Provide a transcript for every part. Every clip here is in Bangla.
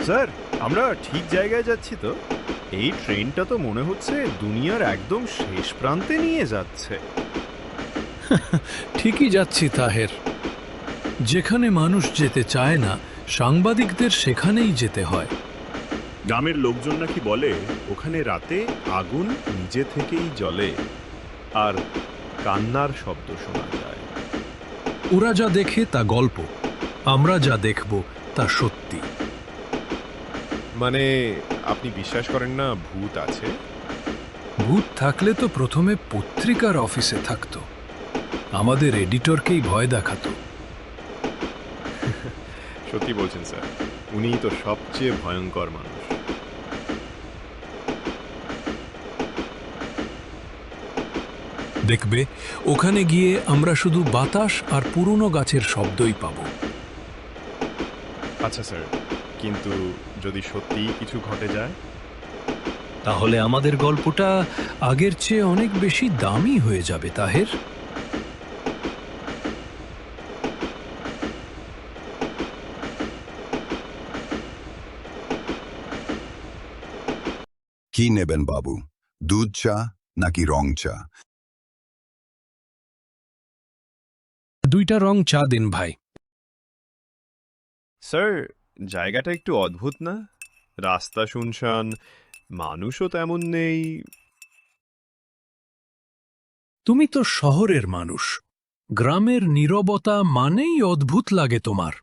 স্যার, আমরা ঠিক জায়গায় যাচ্ছি তো? এই ট্রেনটা তো মনে হচ্ছে দুনিয়ার একদম শেষ প্রান্তে নিয়ে যাচ্ছে। ঠিকই যাচ্ছি তাহের। যেখানে মানুষ যেতে চায় না, সাংবাদিকদের সেখানেই যেতে হয়। গ্রামের লোকজন নাকি বলে ওখানে রাতে আগুন নিজে থেকেই জ্বলে আর কান্নার শব্দ শোনা যায়। ওরা যা দেখে তা গল্প, আমরা যা দেখব তা সত্যি। মানে আপনি বিশ্বাস করেন না ভূত আছে? ভূত থাকলে তো প্রথমে পত্রিকার অফিসে থাকতো, আমাদের এডিটরকেই ভয় দেখাতো। সত্যি বলছেন স্যার, উনিই তো সবচেয়ে ভয়ঙ্কর মানুষ। দেখবে, ওখানে গিয়ে আমরা শুধু বাতাস আর পুরনো গাছের শব্দই পাব। আচ্ছা স্যার, কিন্তু যদি সত্যিই কিছু ঘটে যায়? তাহলে আমাদের গল্পটা আগের চেয়ে অনেক বেশি দামি হয়ে যাবে তাহের। কি নেবেন বাবু, দুধ চা নাকি রং চা? দুইটা রং চা দিন ভাই। স্যার, জায়গাটা একটু অদ্ভুত না? রাস্তা শুনশান, মানুষও তেমন নেই। তুমি তো শহরের মানুষ, গ্রামের নীরবতা মানেই অদ্ভুত লাগে তোমার।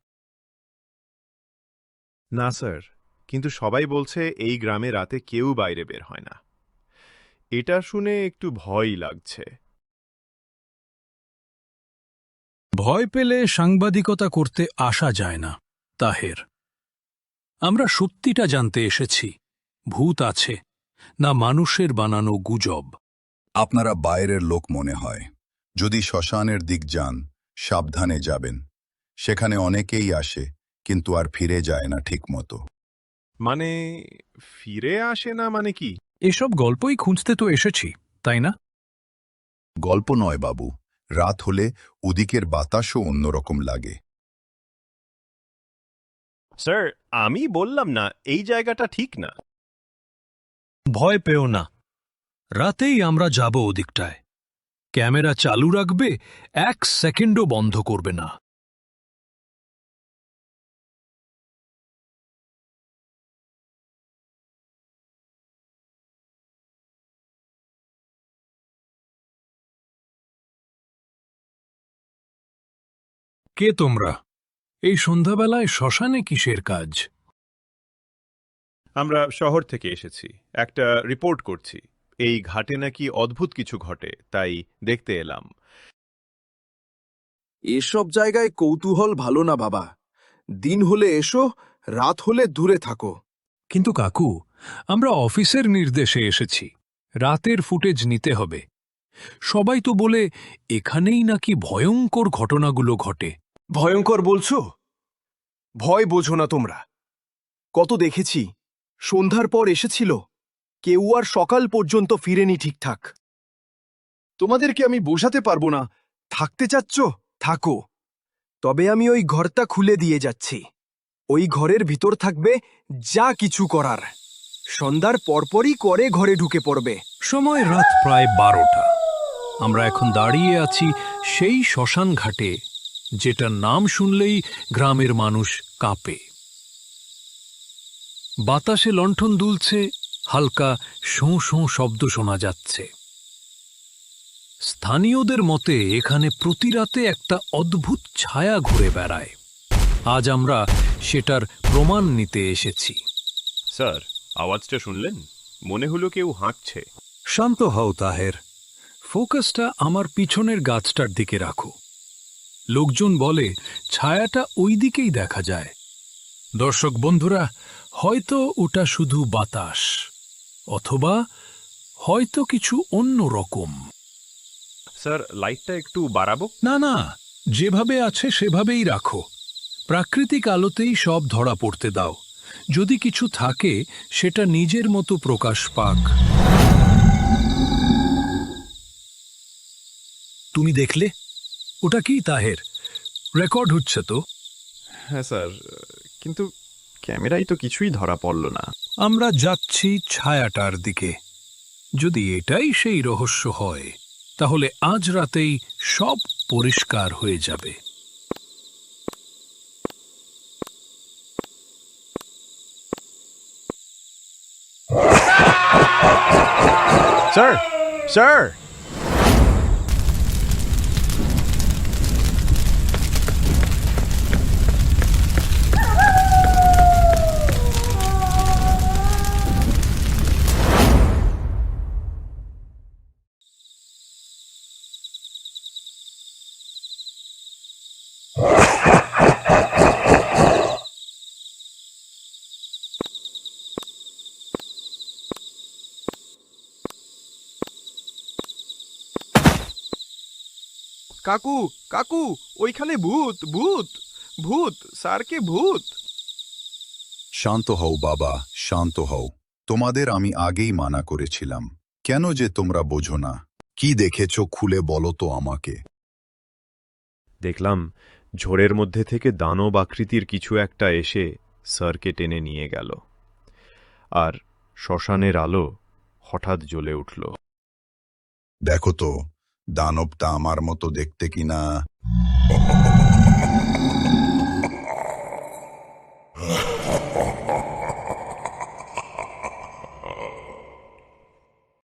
না স্যার, কিন্তু সবাই বলছে এই গ্রামে রাতে কেউ বাইরে বের হয় না। এটা শুনে একটু ভয়ই লাগছে। ভয় পেলে সাংবাদিকতা করতে আসা যায় না তাহের। আমরা সত্যিটা জানতে এসেছি, ভূত আছে না মানুষের বানানো গুজব। আপনারা বাইরের লোক মনে হয়। যদি শ্মশানের দিক যান, সাবধানে যাবেন। সেখানে অনেকেই আসে, কিন্তু আর ফিরে যায় না ঠিক মতো। মানে ফিরে আসে না মানে কি? এসব গল্পই খুঁজতে তো এসেছি, তাই না? গল্প নয় বাবু, রাত হলে ওদিকের বাতাসও অন্যরকম লাগে। স্যার, আমি বললাম না এই জায়গাটা ঠিক না। ভয় পেও না, রাতেই আমরা যাব ওদিকটায়। ক্যামেরা চালু রাখবে, 1 সেকেন্ডও বন্ধ করবে না। কে তোমরা? এই সন্ধ্যাবেলায় শ্মশানে কিসের কাজ? আমরা শহর থেকে এসেছি, একটা রিপোর্ট করছি। এই ঘাটে নাকি অদ্ভুত কিছু ঘটে, তাই দেখতে এলাম। এসব জায়গায় কৌতূহল ভালো না বাবা। দিন হলে এসো, রাত হলে দূরে থাকো। কিন্তু কাকু, আমরা অফিসের নির্দেশে এসেছি, রাতের ফুটেজ নিতে হবে। সবাই তো বলে এখানেই নাকি ভয়ঙ্কর ঘটনাগুলো ঘটে। ভয়ঙ্কর বলছো? ভয় বোঝো না তোমরা। কত দেখেছি, সন্ধ্যার পর এসেছিল, কেউ আর সকাল পর্যন্ত ফিরেনি ঠিকঠাক। তোমাদেরকে আমি বোঝাতে পারবো না। থাকতে চাচ্ছ থাকো, তবে আমি ওই ঘরটা খুলে দিয়ে যাচ্ছি। ওই ঘরের ভিতর থাকবে যা কিছু করার। সন্ধ্যার পরপরই করে ঘরে ঢুকে পড়বে। সময় রাত প্রায় 12টা। আমরা এখন দাঁড়িয়ে আছি সেই শ্মশান ঘাটে, যেটার নাম শুনলেই গ্রামের মানুষ কাঁপে। বাতাসে লণ্ঠন দুলছে, হালকা শোঁ শোঁ শব্দ শোনা যাচ্ছে। স্থানীয়দের মতে এখানে প্রতি রাতে একটা অদ্ভুত ছায়া ঘুরে বেড়ায়। আজ আমরা সেটার প্রমাণ নিতে এসেছি। স্যার, আওয়াজটা শুনলেন? মনে হলো কেউ হাঁকছে। শান্ত হও তাহের, ফোকাসটা আমার পিছনের গাছটার দিকে রাখো। লোকজন বলে ছায়াটা ওই দিকেই দেখা যায়। দর্শক বন্ধুরা, হয়তো ওটা শুধু বাতাস, অথবা হয়তো কিছু অন্য রকম। স্যার, লাইটটা একটু বাড়াবো? না না, যেভাবে আছে সেভাবেই রাখো। প্রাকৃতিক আলোতেই সব ধরা পড়তে দাও। যদি কিছু থাকে সেটা নিজের মতো প্রকাশ পাক। তুমি দেখলে? ওটা কি তাহের? রেকর্ড হচ্ছে তো? হ্যাঁ স্যার, কিন্তু ক্যামেরায় তো কিছুই ধরা পড়ল না। আমরা যাচ্ছি ছায়াটার দিকে। যদি এটাই সেই রহস্য হয় তাহলে আজ রাতেই সব পরিষ্কার হয়ে যাবে। Sir, sir! কাকু, কাকু, ওইখানে ভূত, ভূত, ভূত, স্যারকে ভূত! শান্ত হও বাবা, শান্ত হও। তোমাদের আমি আগেই মানা করেছিলাম। কেন যে তোমরা বোঝো না? কি দেখেছ খুলে বলো তো আমাকে। দেখলাম ঝোড়ের মধ্যে থেকে দানব আকৃতির কিছু একটা এসে স্যারকে টেনে নিয়ে গেল, আর শ্মশানের আলো হঠাৎ জ্বলে উঠল। দেখো তো দানবটা আমার মতো দেখতে কিনা।